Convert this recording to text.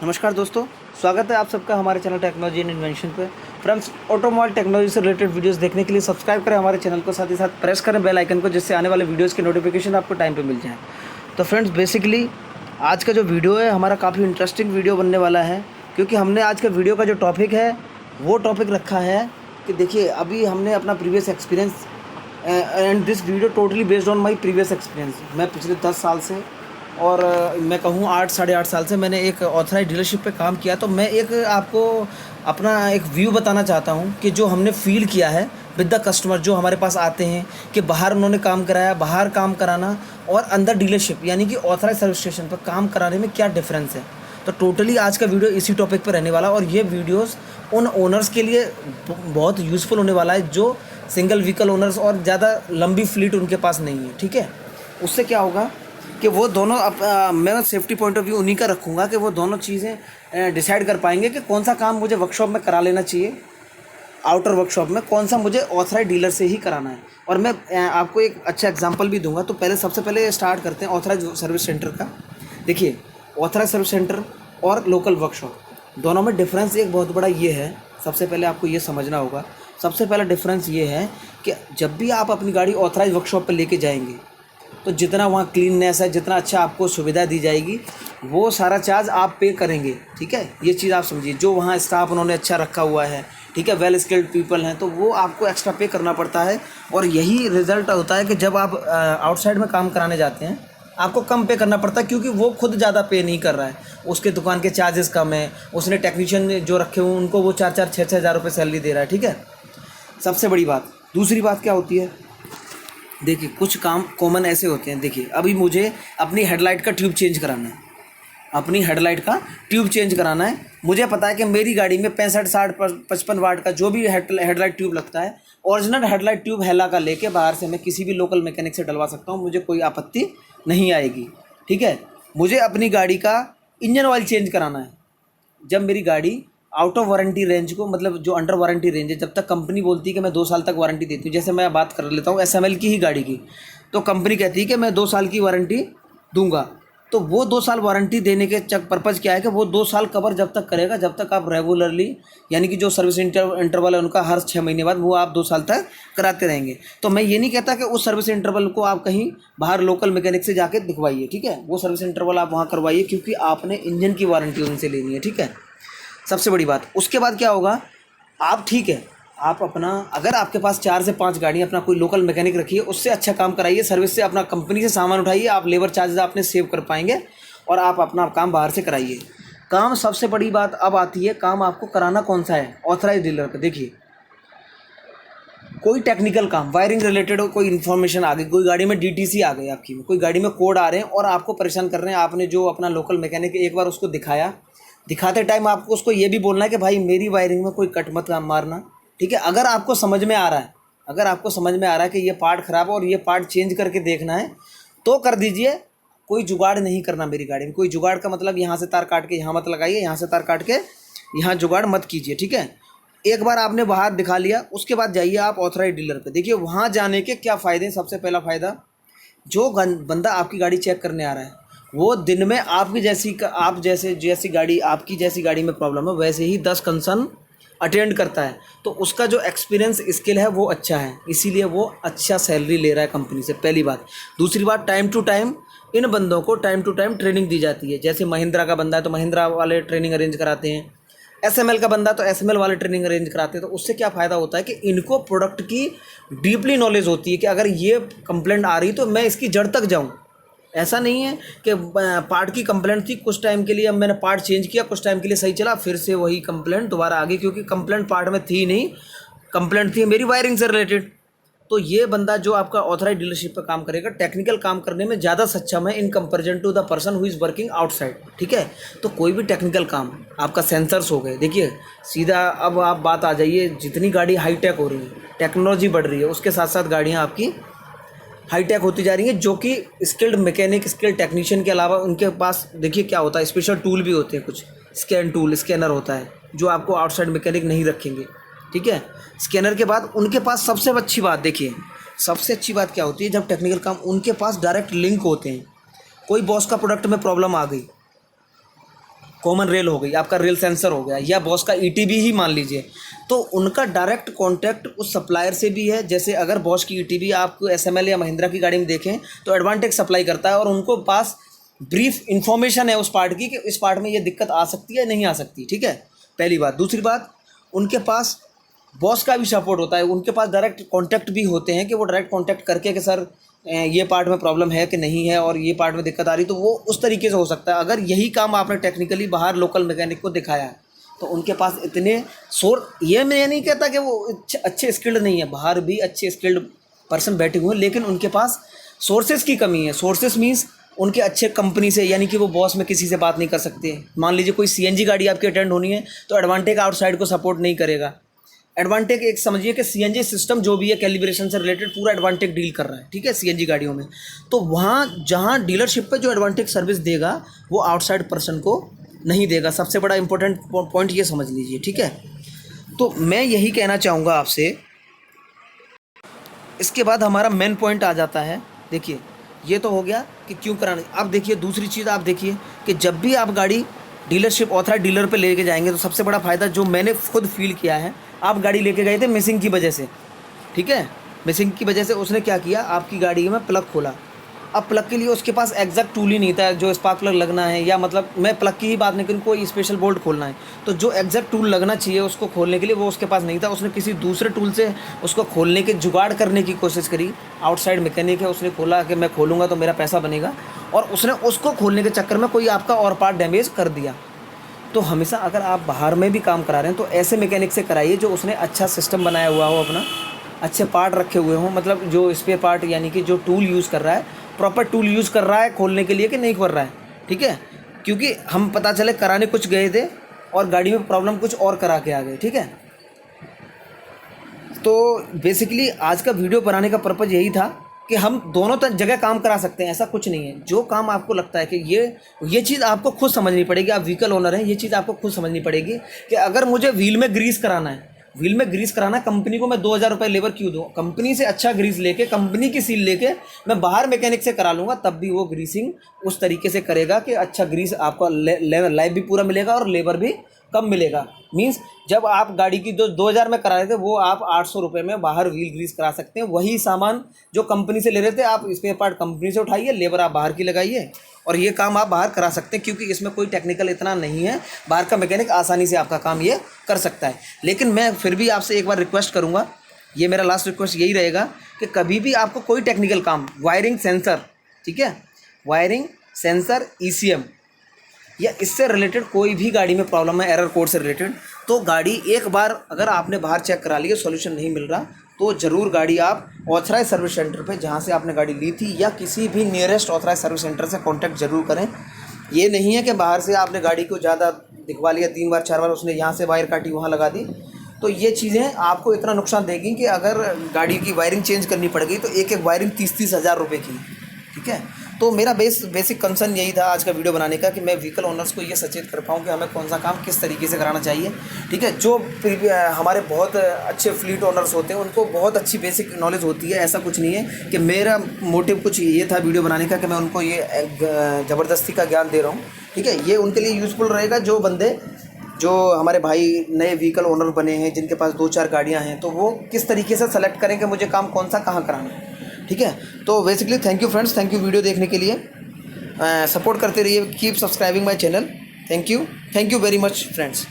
नमस्कार दोस्तों, स्वागत है आप सबका हमारे चैनल टेक्नोलॉजी एंड इन्वेंशन पे। फ्रेंड्स, ऑटोमोबाइल टेक्नोलॉजी से रिलेटेड वीडियोस देखने के लिए सब्सक्राइब करें हमारे चैनल को, साथ ही साथ प्रेस करें बेल आइकन को, जिससे आने वाले वीडियोस की नोटिफिकेशन आपको टाइम पे मिल जाए। तो फ्रेंड्स, बेसिकली आज का जो वीडियो है हमारा काफ़ी इंटरेस्टिंग वीडियो बनने वाला है, क्योंकि हमने आज का वीडियो का जो टॉपिक है वो टॉपिक रखा है कि देखिए, अभी हमने अपना previous experience and this video totally based on my previous experience. मैं पिछले 10 साल से और मैं कहूँ 8 साढ़े 8 साल से मैंने एक ऑथराइज डीलरशिप पे काम किया। तो मैं एक आपको अपना एक व्यू बताना चाहता हूँ कि जो हमने फील किया है विद द कस्टमर, जो हमारे पास आते हैं कि बाहर उन्होंने काम कराया, बाहर काम कराना और अंदर डीलरशिप यानी कि ऑथराइज सर्विस स्टेशन पर काम कराने में क्या डिफरेंस है। तो टोटली आज का वीडियो इसी टॉपिक पर रहने वाला, और ये वीडियोस उन ओनर्स के लिए बहुत यूज़फुल होने वाला है जो सिंगल व्हीकल ओनर्स और ज़्यादा लंबी फ्लीट उनके पास नहीं है। ठीक है, उससे क्या होगा कि वो दोनों मैं सेफ्टी पॉइंट ऑफ व्यू उन्हीं का रखूँगा कि वो दोनों चीज़ें डिसाइड कर पाएंगे कि कौन सा काम मुझे वर्कशॉप में करा लेना चाहिए, आउटर वर्कशॉप में कौन सा मुझे ऑथराइज डीलर से ही कराना है। और मैं आपको एक अच्छा एग्जांपल भी दूंगा। तो सबसे पहले स्टार्ट करते हैं ऑथराइज सर्विस सेंटर का। देखिए, ऑथराइज सर्विस सेंटर और लोकल वर्कशॉप दोनों में डिफरेंस एक बहुत बड़ा ये है। सबसे पहले आपको ये समझना होगा, सबसे पहला डिफरेंस ये है कि जब भी आप अपनी गाड़ी ऑथराइज वर्कशॉप पर लेके जाएंगे तो जितना वहाँ क्लीननेस है, जितना अच्छा आपको सुविधा दी जाएगी, वो सारा चार्ज आप पे करेंगे। ठीक है, ये चीज़ आप समझिए। जो वहाँ स्टाफ उन्होंने अच्छा रखा हुआ है, ठीक है, वेल स्किल्ड पीपल हैं, तो वो आपको एक्स्ट्रा पे करना पड़ता है। और यही रिज़ल्ट होता है कि जब आप आउटसाइड में काम कराने जाते हैं आपको कम पे करना पड़ता है, क्योंकि वो खुद ज़्यादा पे नहीं कर रहा है, उसके दुकान के चार्जेस कम है, उसने टेक्नीशियन जो रखे हुए उनको वो 4-4, 6-6 हज़ार रुपये सैलरी दे रहा है। ठीक है, सबसे बड़ी बात। दूसरी बात क्या होती है, देखिए, कुछ काम कॉमन ऐसे होते हैं। देखिए, अभी मुझे अपनी हेडलाइट का ट्यूब चेंज कराना है, अपनी हेडलाइट का ट्यूब चेंज कराना है। मुझे पता है कि मेरी गाड़ी में 65, 60, 55 वाट का जो भी हेडलाइट ट्यूब लगता है, ओरिजिनल हेडलाइट ट्यूब हेला का लेके बाहर से मैं किसी भी लोकल मैकेनिक से डलवा सकता हूँ, मुझे कोई आपत्ति नहीं आएगी। ठीक है, मुझे अपनी गाड़ी का इंजन ऑयल चेंज कराना है। जब मेरी गाड़ी आउट ऑफ वारंटी रेंज को, मतलब जो अंडर वारंटी रेंज है, जब तक कंपनी बोलती है कि मैं 2 साल तक वारंटी देती हूँ, जैसे मैं बात कर लेता हूँ एसएमएल की ही गाड़ी की, तो कंपनी कहती है कि मैं 2 साल की वारंटी दूंगा। तो वो 2 साल वारंटी देने के पर्पज़ क्या है कि वो 2 साल कवर जब तक करेगा जब तक आप रेगुलरली, यानी कि जो सर्विस इंटरवल है उनका हर 6 महीने बाद, वो आप 2 साल तक कराते रहेंगे। तो मैं ये नहीं कहता कि उस सर्विस इंटरवल को आप कहीं बाहर लोकल मैकेनिक से जाके दिखवाइए। ठीक है, वो सर्विस इंटरवल आप वहाँ करवाइए, क्योंकि आपने इंजन की वारंटी उनसे लेनी है। ठीक है, सबसे बड़ी बात। उसके बाद क्या होगा, आप, ठीक है, आप अपना, अगर आपके पास 4 से 5 गाड़ियाँ, अपना कोई लोकल मैकेनिक रखिए, उससे अच्छा काम कराइए, सर्विस से, अपना कंपनी से सामान उठाइए, आप लेबर चार्जेस आपने सेव कर पाएंगे और आप अपना काम बाहर से कराइए। काम, सबसे बड़ी बात अब आती है, काम आपको कराना कौन सा है ऑथराइज डीलर का। देखिए, कोई टेक्निकल काम, वायरिंग रिलेटेड हो, कोई इन्फॉर्मेशन आ गई, कोई गाड़ी में डीटीसी आ गई आपकी में, कोई गाड़ी में कोड आ रहे हैं और आपको परेशान कर रहे हैं, आपने जो अपना लोकल मैकेनिक एक बार उसको दिखाया, दिखाते टाइम आपको उसको ये भी बोलना है कि भाई मेरी वायरिंग में कोई कट मत मारना। ठीक है, अगर आपको समझ में आ रहा है, अगर आपको समझ में आ रहा है कि ये पार्ट ख़राब है और ये पार्ट चेंज करके देखना है, तो कर दीजिए। कोई जुगाड़ नहीं करना मेरी गाड़ी में। कोई जुगाड़ का मतलब यहाँ से तार काट के यहाँ मत लगाइए, यहाँ से तार काट के यहाँ जुगाड़ मत कीजिए। ठीक है, एक बार आपने बाहर दिखा लिया, उसके बाद जाइए आप ऑथराइज डीलर पे। देखिए, वहाँ जाने के क्या फ़ायदे हैं। सबसे पहला फ़ायदा, जो बंदा आपकी गाड़ी चेक करने आ रहा है वो दिन में आपकी जैसी गाड़ी, आपकी जैसी गाड़ी में प्रॉब्लम है, वैसे ही 10 कंसर्न अटेंड करता है। तो उसका जो एक्सपीरियंस स्किल है वो अच्छा है, इसीलिए वो अच्छा सैलरी ले रहा है कंपनी से, पहली बात। दूसरी बात, टाइम टू टाइम इन बंदों को टाइम टू टाइम ट्रेनिंग दी जाती है। जैसे महिंद्रा का बंदा है तो महिंद्रा वाले ट्रेनिंग अरेंज कराते हैं, एसएमएल का बंदा तो एसएमएल वाले ट्रेनिंग अरेंज कराते हैं। तो उससे क्या फ़ायदा होता है कि इनको प्रोडक्ट की डीपली नॉलेज होती है कि अगर ये कंप्लेंट आ रही तो मैं इसकी जड़ तक जाऊँ। ऐसा नहीं है कि पार्ट की कंप्लेंट थी, कुछ टाइम के लिए अब मैंने पार्ट चेंज किया, कुछ टाइम के लिए सही चला, फिर से वही कंप्लेंट दोबारा आ गई, क्योंकि कंप्लेंट पार्ट में थी नहीं, कंप्लेंट थी मेरी वायरिंग से रिलेटेड। तो ये बंदा जो आपका ऑथराइज डीलरशिप पर काम करेगा, टेक्निकल काम करने में ज़्यादा सक्षम है in comparison to the person who is working outside. ठीक है, तो कोई भी टेक्निकल काम, आपका सेंसर्स हो गए, देखिए सीधा अब आप बात आ जाइए, जितनी गाड़ी हाईटेक हो रही है, टेक्नोलॉजी बढ़ रही है, उसके साथ साथ गाड़ियाँ आपकी हाईटेक होती जा रही हैं, जो कि स्किल्ड मैकेनिक, स्किल्ड टेक्नीशियन के अलावा उनके पास, देखिए क्या होता है, स्पेशल टूल भी होते हैं, कुछ स्कैन टूल, स्कैनर होता है, जो आपको आउटसाइड मैकेनिक नहीं रखेंगे। ठीक है, स्कैनर के बाद उनके पास सबसे अच्छी बात, देखिए सबसे अच्छी बात क्या होती है, जब टेक्निकल काम, उनके पास डायरेक्ट लिंक होते हैं। कोई बॉस का प्रोडक्ट में प्रॉब्लम आ गई, कॉमन रेल हो गई, आपका रेल सेंसर हो गया, या बॉस का ईटीबी ही मान लीजिए, तो उनका डायरेक्ट कॉन्टैक्ट उस सप्लायर से भी है। जैसे अगर बॉस की ईटीबी आपको एसएमएल या महिंद्रा की गाड़ी में देखें तो एडवांटेज सप्लाई करता है, और उनको पास ब्रीफ इन्फॉर्मेशन है उस पार्ट की कि इस पार्ट में ये दिक्कत आ सकती है नहीं आ सकती, ठीक है, पहली बात। दूसरी बात, उनके पास बॉस का भी सपोर्ट होता है, उनके पास डायरेक्ट कॉन्टैक्ट भी होते हैं कि वो डायरेक्ट कॉन्टैक्ट करके कि सर ये पार्ट में प्रॉब्लम है कि नहीं है और ये पार्ट में दिक्कत आ रही, तो वो उस तरीके से हो सकता है। अगर यही काम आपने टेक्निकली बाहर लोकल मैकेनिक को दिखाया है तो उनके पास इतने ये मैं नहीं कहता कि वो अच्छे स्किल्ड नहीं है, बाहर भी अच्छे स्किल्ड पर्सन बैठे हुए हैं, लेकिन उनके पास सोर्सेज की कमी है। सोर्सेज मीन्स उनके अच्छे कंपनी से, यानी कि वो बॉस में किसी से बात नहीं कर सकते। मान लीजिए कोई सीएनजी गाड़ी आपकी अटेंड होनी है तो एडवांटेज आउटसाइड को सपोर्ट नहीं करेगा। एडवांटेज एक समझिए कि सीएनजी सिस्टम जो भी है कैलिब्रेशन से रिलेटेड पूरा एडवांटेज डील कर रहा है, ठीक है, सीएनजी गाड़ियों में। तो वहाँ जहाँ डीलरशिप पे जो एडवांटेज सर्विस देगा वो आउटसाइड पर्सन को नहीं देगा। सबसे बड़ा इंपॉर्टेंट पॉइंट ये समझ लीजिए, ठीक है। तो मैं यही कहना चाहूँगा आपसे। इसके बाद हमारा मेन पॉइंट आ जाता है, देखिए ये तो हो गया कि क्यों कराना। अब देखिए दूसरी चीज़, आप देखिए कि जब भी आप गाड़ी डीलरशिप ऑथराइज डीलर पे लेके जाएंगे तो सबसे बड़ा फ़ायदा जो मैंने खुद फील किया है, आप गाड़ी लेके गए थे मिसिंग की वजह से, ठीक है, मिसिंग की वजह से उसने क्या किया, आपकी गाड़ी में प्लग खोला। अब प्लग के लिए उसके पास एग्जैक्ट टूल ही नहीं था जो स्पार्क प्लग लगना है, या मतलब मैं प्लग की ही बात नहीं करूँ, कोई स्पेशल बोल्ट खोलना है तो जो एग्जैक्ट टूल लगना चाहिए उसको खोलने के लिए वो उसके पास नहीं था। उसने किसी दूसरे टूल से उसको खोलने के जुगाड़ करने की कोशिश करी। आउटसाइड मैकेनिक है, उसने खोला कि मैं खोलूँगा तो मेरा पैसा बनेगा, और उसने उसको खोलने के चक्कर में कोई आपका और पार्ट डैमेज कर दिया। तो हमेशा अगर आप बाहर में भी काम करा रहे हैं तो ऐसे मैकेनिक से कराइए जो उसने अच्छा सिस्टम बनाया हुआ हो, अपना अच्छे पार्ट रखे हुए हों, मतलब जो स्पेयर पार्ट यानी कि जो टूल यूज़ कर रहा है प्रॉपर टूल यूज़ कर रहा है खोलने के लिए कि नहीं कर रहा है, ठीक है। क्योंकि हम पता चले कराने कुछ गए थे और गाड़ी में प्रॉब्लम कुछ और करा के आ गए, ठीक है। तो बेसिकली आज का वीडियो बनाने का पर्पज़ यही था कि हम दोनों जगह काम करा सकते हैं, ऐसा कुछ नहीं है। जो काम आपको लगता है कि ये चीज़ आपको खुद समझनी पड़ेगी, आप व्हीकल ओनर हैं, ये चीज़ आपको खुद समझनी पड़ेगी कि अगर मुझे व्हील में ग्रीस कराना है, व्हील में ग्रीस कराना, कंपनी को मैं 2000 रुपये लेबर क्यों दूँ, कंपनी से अच्छा ग्रीस लेके कंपनी की सील लेके मैं बाहर मैकेनिक से करा लूँगा, तब भी वो ग्रीसिंग उस तरीके से करेगा कि अच्छा ग्रीस आपका लाइफ भी पूरा मिलेगा और लेबर भी कम मिलेगा। मींस जब आप गाड़ी की जो 2000 में करा रहे थे वो आप 800 रुपये में बाहर व्हील ग्रीस करा सकते हैं। वही सामान जो कंपनी से ले रहे थे आप स्पेयर पार्ट कंपनी से उठाइए, लेबर आप बाहर की लगाइए, और ये काम आप बाहर करा सकते हैं क्योंकि इसमें कोई टेक्निकल इतना नहीं है। बाहर का मैकेनिक आसानी से आपका काम ये कर सकता है। लेकिन मैं फिर भी आपसे एक बार रिक्वेस्ट करूँगा, ये मेरा लास्ट रिक्वेस्ट यही रहेगा कि कभी भी आपको कोई टेक्निकल काम, वायरिंग सेंसर, ठीक है, वायरिंग सेंसर ECM या इससे रिलेटेड कोई भी गाड़ी में प्रॉब्लम है एरर कोड से रिलेटेड, तो गाड़ी एक बार अगर आपने बाहर चेक करा लिया सॉल्यूशन नहीं मिल रहा तो ज़रूर गाड़ी आप ऑथराइज सर्विस सेंटर पे जहाँ से आपने गाड़ी ली थी या किसी भी नियरेस्ट ऑथराइज सर्विस सेंटर से कांटेक्ट जरूर करें। ये नहीं है कि बाहर से आपने गाड़ी को ज़्यादा दिखवा लिया, 3 बार 4 बार उसने यहाँ से वायर काटी वहाँ लगा दी, तो ये चीज़ें आपको इतना नुकसान देगी कि अगर गाड़ी की वायरिंग चेंज करनी पड़ गई तो एक वायरिंग 30-30 हज़ार रुपये की, ठीक है। तो मेरा बेसिक कंसर्न यही था आज का वीडियो बनाने का कि मैं व्हीकल ओनर्स को ये सचेत कर पाऊँ कि हमें कौन सा काम किस तरीके से कराना चाहिए, ठीक है। जो हमारे बहुत अच्छे फ्लीट ओनर्स होते हैं उनको बहुत अच्छी बेसिक नॉलेज होती है, ऐसा कुछ नहीं है कि मेरा मोटिव कुछ ये था वीडियो बनाने का कि मैं उनको ये ज़बरदस्ती का ज्ञान दे रहा हूँ, ठीक है। ये उनके लिए यूज़फुल रहेगा जो बंदे, जो हमारे भाई नए व्हीकल ओनर बने हैं जिनके पास 2-4 गाड़ियाँ हैं, तो वो किस तरीके से सेलेक्ट करें कि मुझे काम कौन सा कहाँ कराना है, ठीक है। तो basically thank you friends, thank you video देखने के लिए, सपोर्ट करते रहिए, keep subscribing my channel, thank you very much friends.